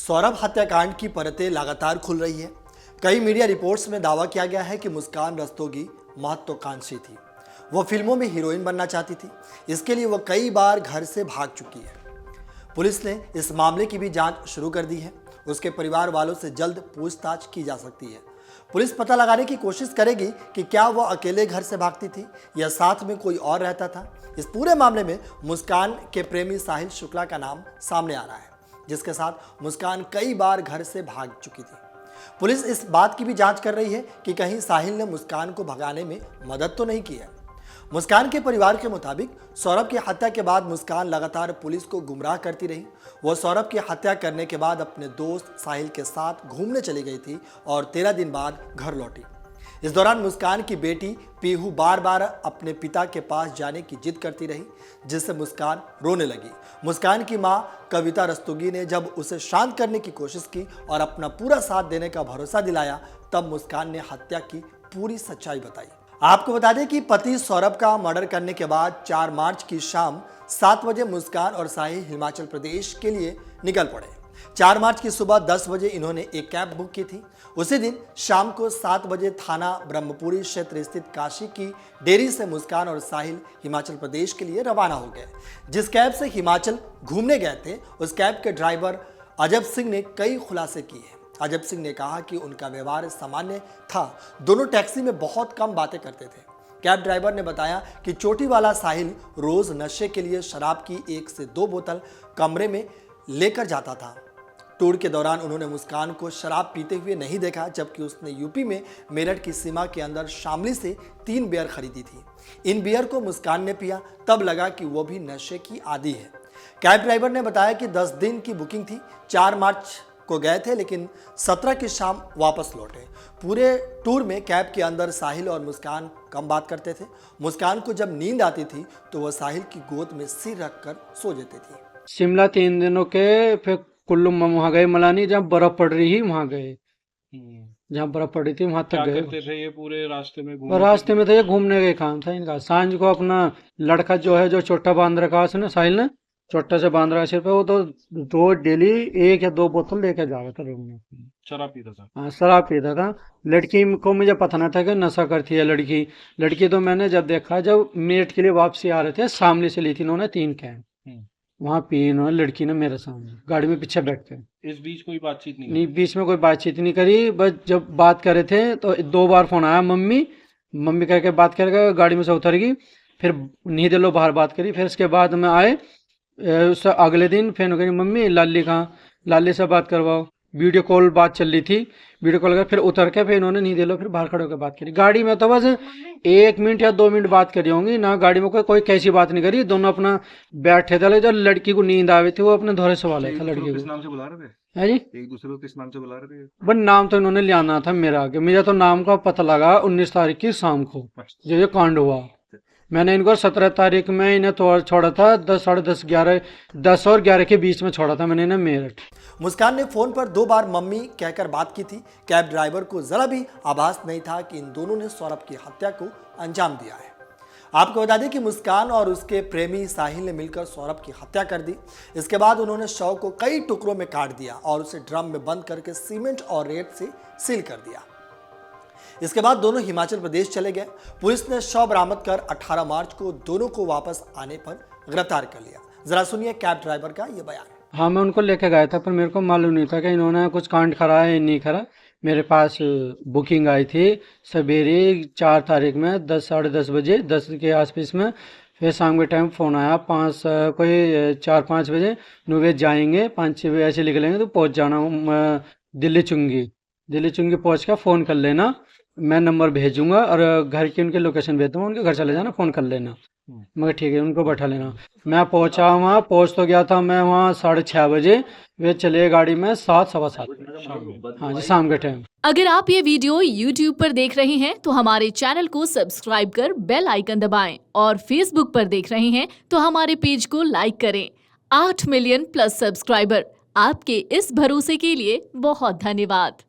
सौरभ हत्याकांड की परतें लगातार खुल रही है। कई मीडिया रिपोर्ट्स में दावा किया गया है कि मुस्कान रस्तोगी महत्वाकांक्षी थी। वह फिल्मों में हीरोइन बनना चाहती थी। इसके लिए वह कई बार घर से भाग चुकी है। पुलिस ने इस मामले की भी जांच शुरू कर दी है। उसके परिवार वालों से जल्द पूछताछ की जा सकती है। पुलिस पता लगाने की कोशिश करेगी कि क्या वह अकेले घर से भागती थी या साथ में कोई और रहता था। इस पूरे मामले में मुस्कान के प्रेमी साहिल शुक्ला का नाम सामने आ रहा है, जिसके साथ मुस्कान कई बार घर से भाग चुकी थी। पुलिस इस बात की भी जांच कर रही है कि कहीं साहिल ने मुस्कान को भगाने में मदद तो नहीं की है। मुस्कान के परिवार के मुताबिक सौरभ की हत्या के बाद मुस्कान लगातार पुलिस को गुमराह करती रही। वह सौरभ की हत्या करने के बाद अपने दोस्त साहिल के साथ घूमने चली गई थी और 13 दिन बाद घर लौटी। इस दौरान मुस्कान की बेटी पीहू बार बार अपने पिता के पास जाने की जिद करती रही, जिससे मुस्कान रोने लगी। मुस्कान की मां कविता रस्तोगी ने जब उसे शांत करने की कोशिश की और अपना पूरा साथ देने का भरोसा दिलाया, तब मुस्कान ने हत्या की पूरी सच्चाई बताई। आपको बता दें कि पति सौरभ का मर्डर करने के बाद 4 मार्च की शाम 7 बजे मुस्कान और साहिल हिमाचल प्रदेश के लिए निकल पड़े। 4 मार्च की सुबह 10 बजे इन्होंने एक कैब बुक की थी। उसी दिन शाम को 7 बजे थाना ब्रह्मपुरी क्षेत्र स्थित काशी की डेयरी से मुस्कान और साहिल हिमाचल प्रदेश के लिए रवाना हो गए। जिस कैब से हिमाचल घूमने गए थे, उस कैब के ड्राइवर अजब सिंह ने कई खुलासे किए हैं। अजब सिंह ने कहा कि उनका व्यवहार सामान्य था। दोनों टैक्सी में बहुत कम बातें करते थे। कैब ड्राइवर ने बताया कि चोटी वाला साहिल रोज नशे के लिए शराब की 1 से 2 बोतल कमरे में लेकर जाता था। टूर के दौरान उन्होंने मुस्कान को शराब पीते हुए नहीं देखा, जबकि उसने यूपी में मेरठ की सीमा के अंदर शामली से 3 बियर खरीदी थी। इन बियर को मुस्कान ने पिया, तब लगा कि वो भी नशे की आदी है। कैब ड्राइवर ने बताया कि 10 दिन की बुकिंग थी। 4 मार्च को गए थे, लेकिन 17 की शाम वापस लौटे। पूरे टूर में कैब के अंदर साहिल और मुस्कान कम बात करते थे। मुस्कान को जब नींद आती थी तो वह साहिल की गोद में सिर रखकर सो जाती थी। शिमला 3 दिनों के, फिर कुल्लू में वहाँ गए, मलानी जहाँ बर्फ पड़ रही वहाँ गए। जहाँ बर्फ पड़ रही थी वहां तक क्या गए। करते थे ये पूरे रास्ते में और रास्ते में तो ये घूमने का काम था इनका। सांझ को अपना लड़का जो है, जो छोटा बांध रखा है उसने, साहिल ने छोटा से बांध रखा सिर पे, वो तो रोज डेली 1 या 2 बोतल लेके जा रहा था रूम में। शराब पीता था। हाँ, शराब पीता था। लड़की को मुझे पता ना था कि नशा करती है लड़की। लड़की तो मैंने जब देखा, जब मेरठ के लिए वापसी आ रहे थे, शामली से ली थी इन्होंने 3 कैन। वहां पी इन्होंने, लड़की ने मेरे सामने गाड़ी में पीछे बैठ के। इस बीच कोई बातचीत नहीं नहीं, बीच में कोई बातचीत नहीं करी। बस जब बात कर रहे थे तो 2 बार फोन आया, मम्मी मम्मी करके बात करके गाड़ी में से उतर गई। फिर नहीं दिलो बाहर बात करी। फिर उसके बाद में आए, उससे अगले दिन फिर कही, मम्मी लाली कहाँ, लाली से बात करवाओ। वीडियो कॉल बात चल रही थी, वीडियो कॉल कर, फिर उतर के फिर इन्होंने नहीं दिलो, फिर बाहर खड़े होकर बात करी। गाड़ी में तो बस 1 मिनट या 2 मिनट बात करी होंगी ना। गाड़ी में कोई कैसी बात नहीं करी। दोनों अपना बैठे थे। जब लड़की को नींद आ रही थी, वो अपने धोरे सवाल था लड़की को। किस नाम से बुला रहे थे? है जी, एक दूसरे को किस नाम से बुला रहे थे? बट नाम तो इन्होंने ले आना था मेरा आगे। मुझे तो नाम का पता लगा 19 तारीख की शाम को, जो ये कांड हुआ। मैंने इनको 17 तारीख में इन्हें तो छोड़ा था। 10, साढ़े 10, 11, 10 और 11 के बीच में छोड़ा था मैंने इन्हें मेरठ। मुस्कान ने फोन पर 2 बार मम्मी कहकर बात की थी। कैब ड्राइवर को जरा भी आभास नहीं था कि इन दोनों ने सौरभ की हत्या को अंजाम दिया है। आपको बता दें कि मुस्कान और उसके प्रेमी साहिल ने मिलकर सौरभ की हत्या कर दी। इसके बाद उन्होंने शव को कई टुकड़ों में काट दिया और उसे ड्रम में बंद करके सीमेंट और रेत से सील कर दिया। इसके बाद दोनों हिमाचल प्रदेश चले गए। पुलिस ने शव बरामद कर 18 मार्च को दोनों को वापस आने पर गिरफ्तार कर लिया। जरा सुनिए कैब ड्राइवर का यह बयान। हाँ, मैं उनको लेके गया था, पर मेरे को मालूम नहीं था कि इन्होंने कुछ कांड करा है या नहीं करा। मेरे पास बुकिंग आई थी सवेरे 4 तारीख में 10, साढ़े 10 बजे, 10 के आसपास में। फिर शाम के टाइम फ़ोन आया 5 कोई 4-5 बजे, नुवे जाएंगे 5-6 बजे ऐसे निकलेंगे तो पहुंच जाना दिल्ली चुंगी। दिल्ली चुंगी पहुंच कर फ़ोन कर लेना, मैं नंबर भेजूंगा और घर की उनके लोकेशन भेज दूंगा, उनके घर चले जाना, फ़ोन कर लेना। मगर ठीक है, उनको बैठा लेना। मैं पहुंचा वहाँ, पहुंच तो गया था मैं वहाँ 6:30 बजे। वे चले गाड़ी में 7, सवा 7। हाँ जी, शाम के टाइम। अगर आप ये वीडियो YouTube पर देख रहे हैं तो हमारे चैनल को सब्सक्राइब कर बेल आइकन दबाएं, और Facebook पर देख रहे हैं तो हमारे पेज को लाइक करें। 8 मिलियन प्लस सब्सक्राइबर, आपके इस भरोसे के लिए बहुत धन्यवाद।